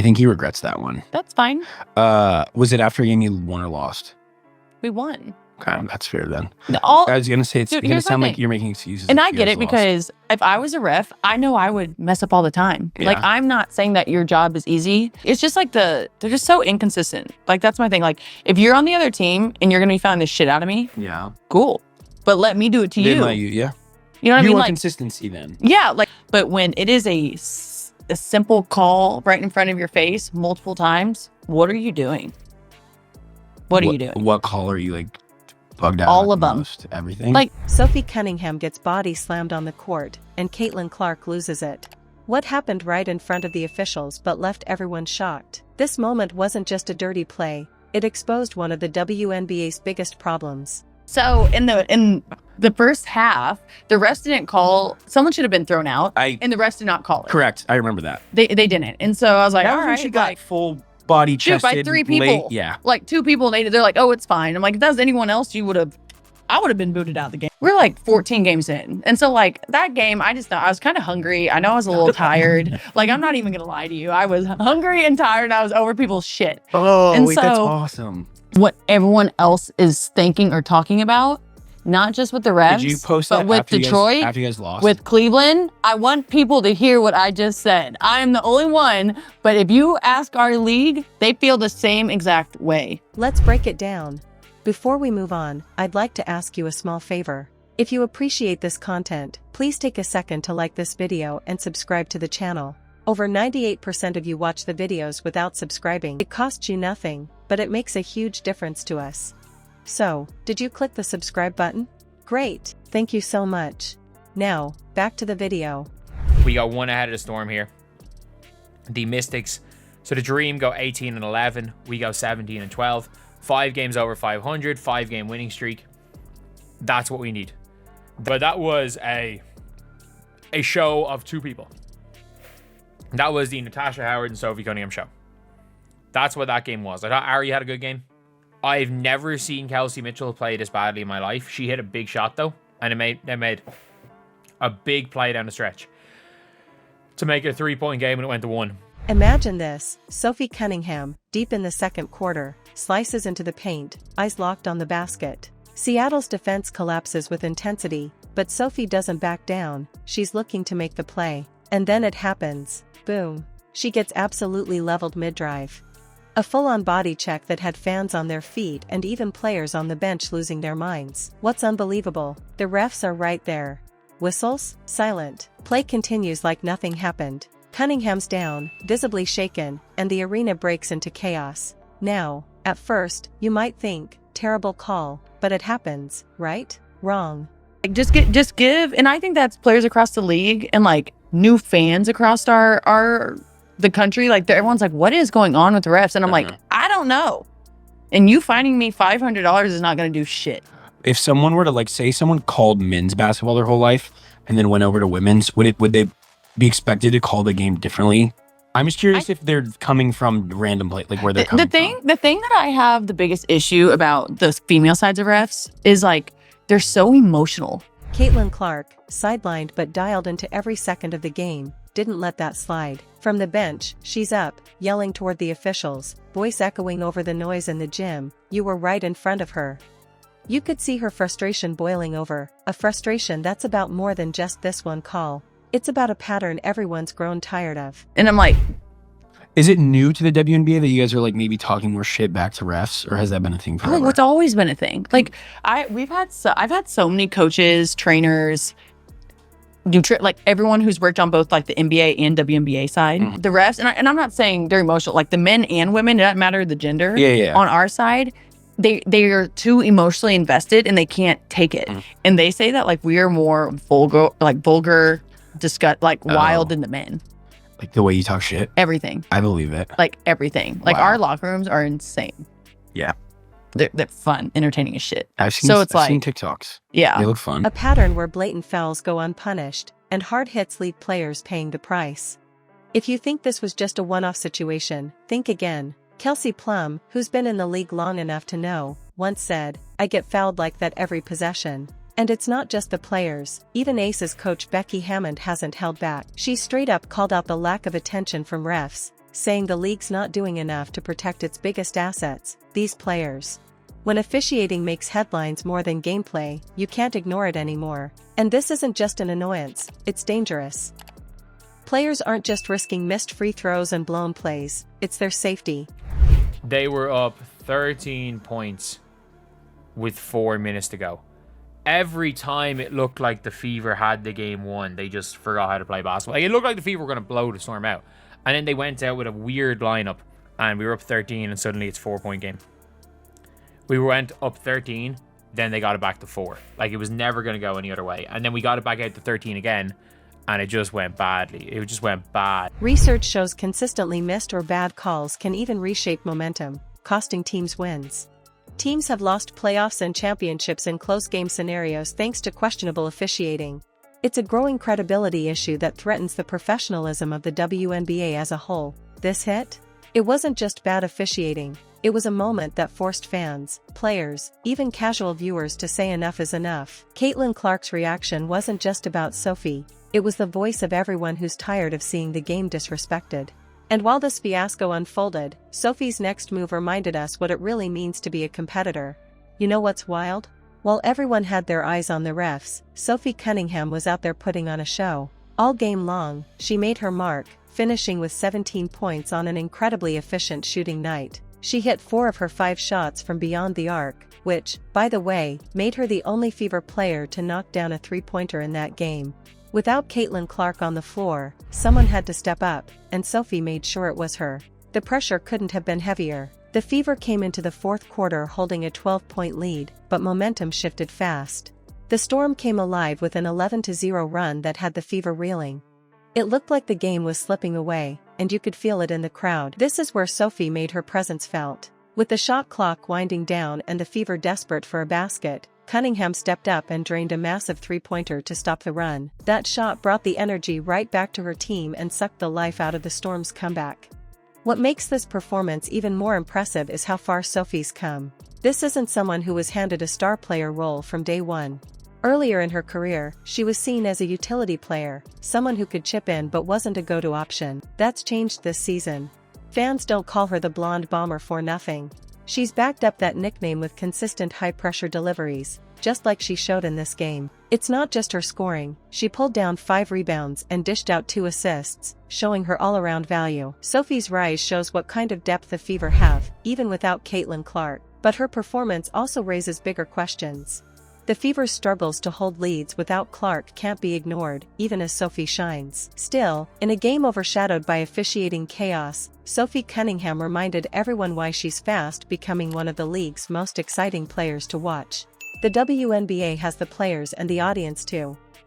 think he regrets that one. That's fine. Was it after a game you won or lost? We won. Okay, that's fair then. I was gonna say it's gonna sound like you're making excuses. And I get it because if I was a ref, I know I would mess up all the time. Yeah. Like, I'm not saying that your job is easy. It's just like they're just so inconsistent. Like, that's my thing. Like, if you're on the other team and you're gonna be finding the shit out of me, yeah, cool. But let me do it to you. Let you, yeah. You know what I mean? You want like consistency then. Yeah, like, but when it is a simple call right in front of your face multiple times, what are you doing? What are you doing? What call are you like bugged out? All of them. Most? Everything? Like, Sophie Cunningham gets body slammed on the court, and Caitlin Clark loses it. What happened right in front of the officials but left everyone shocked? This moment wasn't just a dirty play, it exposed one of the WNBA's biggest problems. So in the first half, the refs didn't call. Someone should have been thrown out, and the refs did not call it. Correct. I remember that. They didn't, and so I was like, that all right, she got full body chested by 3 people. Yeah, like 2 people. They're like, oh, it's fine. I'm like, if that was anyone else, I would have been booted out of the game. We're like 14 games in, and so like that game, I just thought I was kind of hungry. I know I was a little tired. Like, I'm not even gonna lie to you, I was hungry and tired. And I was over people's shit. Oh, and wait, so, that's awesome. What everyone else is thinking or talking about. Not just with the refs, Did you post but that with after Detroit, after you guys lost? with Cleveland. I want people to hear what I just said. I am the only one, but if you ask our league, they feel the same exact way. Let's break it down. Before we move on, I'd like to ask you a small favor. If you appreciate this content, please take a second to like this video and subscribe to the channel. Over 98% of you watch the videos without subscribing. It costs you nothing, but it makes a huge difference to us. So, did you click the subscribe button? Great, thank you so much. Now, back to the video. We got one ahead of the Storm here. The Mystics. So the Dream go 18-11. We go 17-12. 5 games over 500. 5-game winning streak. That's what we need. But that was a show of 2 people. That was the Natasha Howard and Sophie Cunningham show. That's what that game was. I thought Ari had a good game. I've never seen Kelsey Mitchell play this badly in my life. She hit a big shot though, and they made a big play down the stretch to make it a 3-point game, and it went to 1. Imagine this, Sophie Cunningham, deep in the second quarter, slices into the paint, eyes locked on the basket. Seattle's defense collapses with intensity, but Sophie doesn't back down. She's looking to make the play. And then it happens. Boom. She gets absolutely leveled mid-drive. A full-on body check that had fans on their feet and even players on the bench losing their minds. What's unbelievable? The refs are right there. Whistles? Silent. Play continues like nothing happened. Cunningham's down, visibly shaken, and the arena breaks into chaos. Now, at first, you might think, terrible call, but it happens, right? Wrong. Like, just give, and I think that's players across the league and like new fans across the country, like everyone's like, what is going on with the refs? And I'm like, I don't know. And you finding me $500 is not going to do shit. If someone were to like say someone called men's basketball their whole life and then went over to women's, would they be expected to call the game differently? I'm just curious if they're coming from random place, like where they're coming from. The thing that I have the biggest issue about the female sides of refs is like they're so emotional. Caitlin Clark, sidelined but dialed into every second of the game, didn't let that slide. From the bench, she's up, yelling toward the officials, voice echoing over the noise in the gym. You were right in front of her. You could see her frustration boiling over, a frustration that's about more than just this one call. It's about a pattern everyone's grown tired of. And I'm like, is it new to the WNBA that you guys are like maybe talking more shit back to refs, or has that been a thing forever? oh, it's always been a thing. Like I've had so many coaches, trainers, like everyone who's worked on both like the NBA and WNBA side, the refs, and I'm not saying they're emotional, like the men and women, it doesn't matter the gender. On our side, they are too emotionally invested and they can't take it. And they say that like we are more vulgar, disgust, like wild than the men. Like the way you talk shit? Everything. I believe it. Like everything. Like our locker rooms are insane. Yeah. They're fun, entertaining as shit. I've seen TikToks. Yeah. They look fun. A pattern where blatant fouls go unpunished, and hard hits leave players paying the price. If you think this was just a one-off situation, think again. Kelsey Plum, who's been in the league long enough to know, once said, "I get fouled like that every possession." And it's not just the players, even Aces coach Becky Hammond hasn't held back. She straight up called out the lack of attention from refs, saying the league's not doing enough to protect its biggest assets, these players. When officiating makes headlines more than gameplay, you can't ignore it anymore. And this isn't just an annoyance, it's dangerous. Players aren't just risking missed free throws and blown plays, it's their safety. They were up 13 points with 4 minutes to go. Every time it looked like the Fever had the game won, they just forgot how to play basketball. Like, it looked like the Fever were going to blow the Storm out. And then they went out with a weird lineup, and we were up 13, and suddenly it's a 4-point game. We went up 13, then they got it back to 4. Like, it was never going to go any other way. And then we got it back out to 13 again, and it just went badly. It just went bad. Research shows consistently missed or bad calls can even reshape momentum, costing teams wins. Teams have lost playoffs and championships in close game scenarios thanks to questionable officiating. It's a growing credibility issue that threatens the professionalism of the WNBA as a whole. This hit? It wasn't just bad officiating, it was a moment that forced fans, players, even casual viewers to say enough is enough. Caitlin Clark's reaction wasn't just about Sophie, it was the voice of everyone who's tired of seeing the game disrespected. And while this fiasco unfolded, Sophie's next move reminded us what it really means to be a competitor. You know what's wild? While everyone had their eyes on the refs, Sophie Cunningham was out there putting on a show. All game long, she made her mark, finishing with 17 points on an incredibly efficient shooting night. She hit 4 of her 5 shots from beyond the arc, which, by the way, made her the only Fever player to knock down a three-pointer in that game. Without Caitlin Clark on the floor, someone had to step up, and Sophie made sure it was her. The pressure couldn't have been heavier. The Fever came into the fourth quarter holding a 12-point lead, but momentum shifted fast. The Storm came alive with an 11-0 run that had the Fever reeling. It looked like the game was slipping away, and you could feel it in the crowd. This is where Sophie made her presence felt. With the shot clock winding down and the Fever desperate for a basket, Cunningham stepped up and drained a massive three-pointer to stop the run. That shot brought the energy right back to her team and sucked the life out of the Storm's comeback. What makes this performance even more impressive is how far Sophie's come. This isn't someone who was handed a star player role from day one. Earlier in her career, she was seen as a utility player, someone who could chip in but wasn't a go-to option. That's changed this season. Fans don't call her the blonde bomber for nothing. She's backed up that nickname with consistent high-pressure deliveries, just like she showed in this game. It's not just her scoring, she pulled down 5 rebounds and dished out 2 assists, showing her all-around value. Sophie's rise shows what kind of depth the Fever have, even without Caitlin Clark. But her performance also raises bigger questions. The Fever's struggles to hold leads without Clark can't be ignored, even as Sophie shines. Still, in a game overshadowed by officiating chaos, Sophie Cunningham reminded everyone why she's fast becoming one of the league's most exciting players to watch. The WNBA has the players and the audience too.